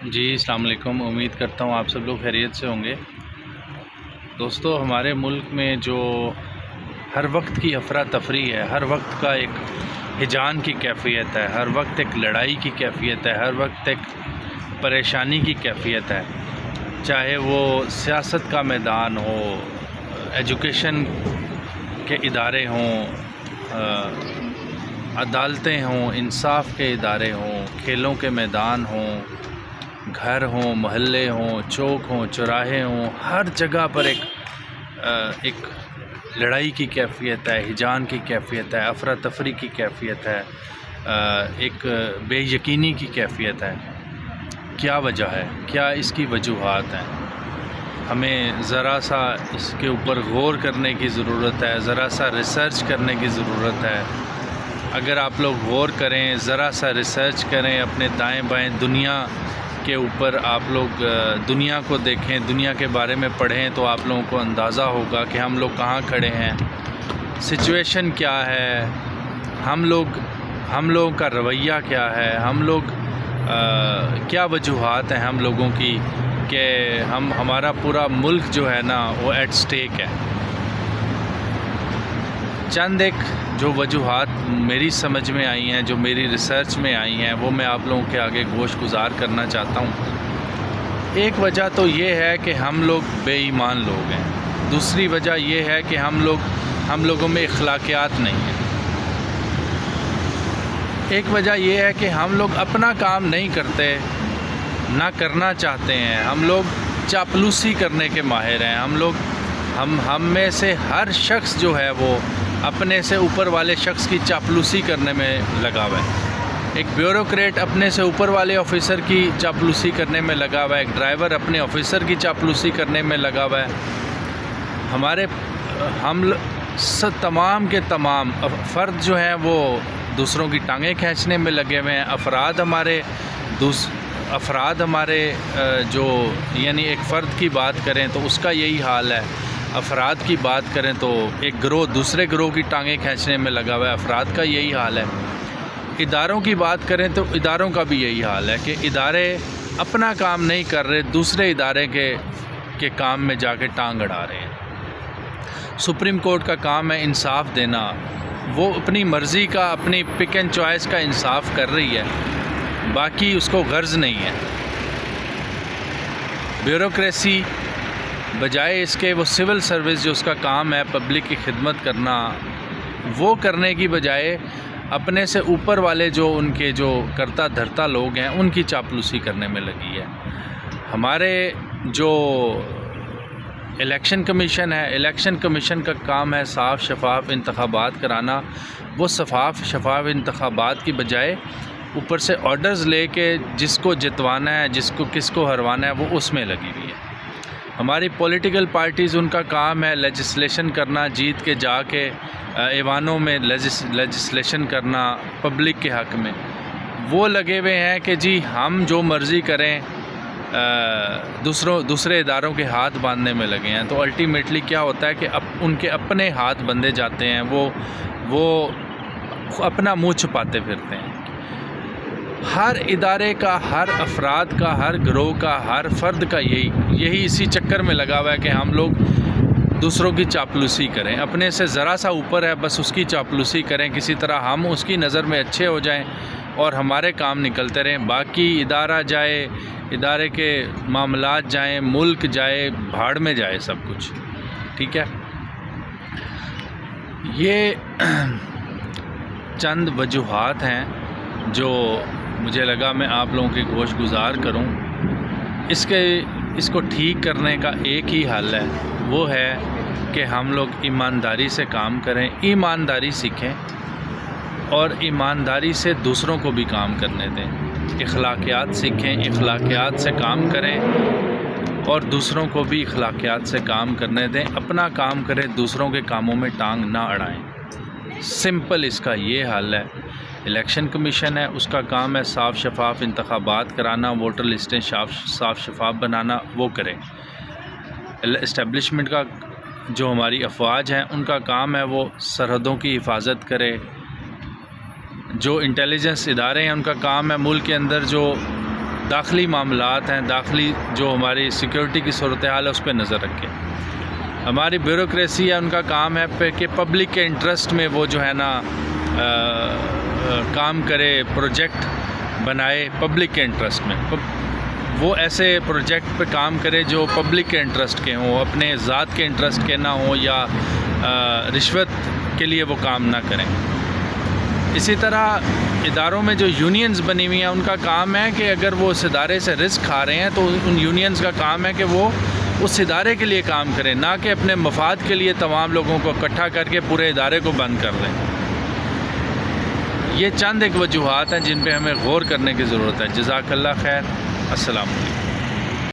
جی السلام علیکم، امید کرتا ہوں آپ سب لوگ خیریت سے ہوں گے۔ دوستو، ہمارے ملک میں جو ہر وقت کی افراتفری ہے، ہر وقت کا ایک ہجان کی کیفیت ہے، ہر وقت ایک لڑائی کی کیفیت ہے، ہر وقت ایک پریشانی کی کیفیت ہے، چاہے وہ سیاست کا میدان ہو، ایجوکیشن کے ادارے ہوں، عدالتیں ہوں، انصاف کے ادارے ہوں، کھیلوں کے میدان ہوں، گھر ہوں، محلے ہوں، چوک ہوں، چوراہے ہوں، ہر جگہ پر ایک لڑائی کی کیفیت ہے، ہجان کی کیفیت ہے، افراتفری کی کیفیت ہے، ایک بے یقینی کی کیفیت ہے۔ کیا وجہ ہے؟ کیا اس کی وجوہات ہیں؟ ہمیں ذرا سا اس کے اوپر غور کرنے کی ضرورت ہے، ذرا سا ریسرچ کرنے کی ضرورت ہے۔ اگر آپ لوگ غور کریں، ذرا سا ریسرچ کریں، اپنے دائیں بائیں دنیا کے اوپر آپ لوگ دنیا کو دیکھیں، دنیا کے بارے میں پڑھیں، تو آپ لوگوں کو اندازہ ہوگا کہ ہم لوگ کہاں کھڑے ہیں، سچویشن کیا ہے، ہم لوگوں کا رویہ کیا ہے، ہم لوگ کیا وجوہات ہیں ہم لوگوں کی کہ ہمارا پورا ملک جو ہے نا وہ ایٹ سٹیک ہے۔ چند ایک جو وجوہات میری سمجھ میں آئی ہیں، جو میری ریسرچ میں آئی ہیں، وہ میں آپ لوگوں کے آگے گوش گزار کرنا چاہتا ہوں۔ ایک وجہ تو یہ ہے کہ ہم لوگ بے ایمان لوگ ہیں۔ دوسری وجہ یہ ہے کہ ہم لوگوں میں اخلاقیات نہیں ہیں۔ ایک وجہ یہ ہے کہ ہم لوگ اپنا کام نہیں کرتے، نہ کرنا چاہتے ہیں۔ ہم لوگ چاپلوسی کرنے کے ماہر ہیں۔ ہم میں سے ہر شخص جو ہے وہ اپنے سے اوپر والے شخص کی چاپلوسی کرنے میں لگا ہوا ہے۔ ایک بیوروکریٹ اپنے سے اوپر والے آفیسر کی چاپلوسی کرنے میں لگا ہوا ہے، ایک ڈرائیور اپنے آفیسر کی چاپلوسی کرنے میں لگا ہوا ہے۔ ہم تمام کے تمام فرد جو ہیں وہ دوسروں کی ٹانگیں کھینچنے میں لگے ہوئے ہیں۔ افراد ہمارے جو یعنی ایک فرد کی بات کریں تو اس کا یہی حال ہے، افراد کی بات کریں تو ایک گروہ دوسرے گروہ کی ٹانگیں کھینچنے میں لگا ہوا ہے، افراد کا یہی حال ہے۔ اداروں کی بات کریں تو اداروں کا بھی یہی حال ہے کہ ادارے اپنا کام نہیں کر رہے، دوسرے ادارے کے کام میں جا کے ٹانگ اڑا رہے ہیں۔ سپریم کورٹ کا کام ہے انصاف دینا، وہ اپنی مرضی کا، اپنی پک اینڈ چوائس کا انصاف کر رہی ہے، باقی اس کو غرض نہیں ہے۔ بیوروکریسی بجائے اس کے وہ سول سروس جو اس کا کام ہے پبلک کی خدمت کرنا، وہ کرنے کی بجائے اپنے سے اوپر والے جو ان کے جو کرتا دھرتا لوگ ہیں ان کی چاپلوسی کرنے میں لگی ہے۔ ہمارے جو الیکشن کمیشن ہے، الیکشن کمیشن کا کام ہے صاف شفاف انتخابات کرانا، وہ شفاف انتخابات کی بجائے اوپر سے آرڈرز لے کے جس کو جتوانا ہے، کس کو ہروانا ہے، وہ اس میں لگی ہوئی ہے۔ ہماری پولیٹیکل پارٹیز ان کا کام ہے لیجسلیشن کرنا، جیت کے جا کے ایوانوں میں لیجسلیشن کرنا پبلک کے حق میں۔ وہ لگے ہوئے ہیں کہ جی ہم جو مرضی کریں، دوسرے اداروں کے ہاتھ باندھنے میں لگے ہیں۔ تو الٹیمیٹلی کیا ہوتا ہے کہ ان کے اپنے ہاتھ بندھے جاتے ہیں، وہ اپنا منہ چھپاتے پھرتے ہیں۔ ہر ادارے کا، ہر افراد کا، ہر گروہ کا، ہر فرد کا یہی اسی چکر میں لگا ہوا ہے کہ ہم لوگ دوسروں کی چاپلوسی کریں، اپنے سے ذرا سا اوپر ہے بس اس کی چاپلوسی کریں، کسی طرح ہم اس کی نظر میں اچھے ہو جائیں اور ہمارے کام نکلتے رہیں، باقی ادارہ جائے، ادارے کے معاملات جائیں، ملک جائے، بھاڑ میں جائے سب کچھ، ٹھیک ہے۔ یہ چند وجوہات ہیں جو مجھے لگا میں آپ لوگوں کے گوش گزار کروں۔ اس کو ٹھیک کرنے کا ایک ہی حل ہے، وہ ہے کہ ہم لوگ ایمانداری سے کام کریں، ایمانداری سیکھیں اور ایمانداری سے دوسروں کو بھی کام کرنے دیں۔ اخلاقیات سیکھیں، اخلاقیات سے کام کریں اور دوسروں کو بھی اخلاقیات سے کام کرنے دیں۔ اپنا کام کریں، دوسروں کے کاموں میں ٹانگ نہ اڑائیں۔ سمپل اس کا یہ حل ہے۔ الیکشن کمیشن ہے، اس کا کام ہے صاف شفاف انتخابات کرانا، ووٹر لسٹیں صاف شفاف بنانا، وہ کریں۔ اسٹیبلشمنٹ کا جو ہماری افواج ہیں ان کا کام ہے وہ سرحدوں کی حفاظت کرے۔ جو انٹیلیجنس ادارے ہیں ان کا کام ہے ملک کے اندر جو داخلی معاملات ہیں، داخلی جو ہماری سیکیورٹی کی صورتحال ہے اس پہ نظر رکھے۔ ہماری بیوروکریسی ہے، ان کا کام ہے کہ پبلک کے انٹرسٹ میں وہ جو ہے نا کام کرے، پروجیکٹ بنائے پبلک کے انٹرسٹ میں، وہ ایسے پروجیکٹ پہ کام کرے جو پبلک کے انٹرسٹ کے ہوں، اپنے ذات کے انٹرسٹ کے نہ ہوں، یا رشوت کے لیے وہ کام نہ کریں۔ اسی طرح اداروں میں جو یونینز بنی ہوئی ہیں ان کا کام ہے کہ اگر وہ اس ادارے سے رزق کھا رہے ہیں تو ان یونینز کا کام ہے کہ وہ اس ادارے کے لیے کام کریں، نہ کہ اپنے مفاد کے لیے تمام لوگوں کو اکٹھا کر کے پورے ادارے کو بند کر دیں۔ یہ چند ایک وجوہات ہیں جن پہ ہمیں غور کرنے کی ضرورت ہے۔ جزاک اللہ خیر۔ السلام علیکم۔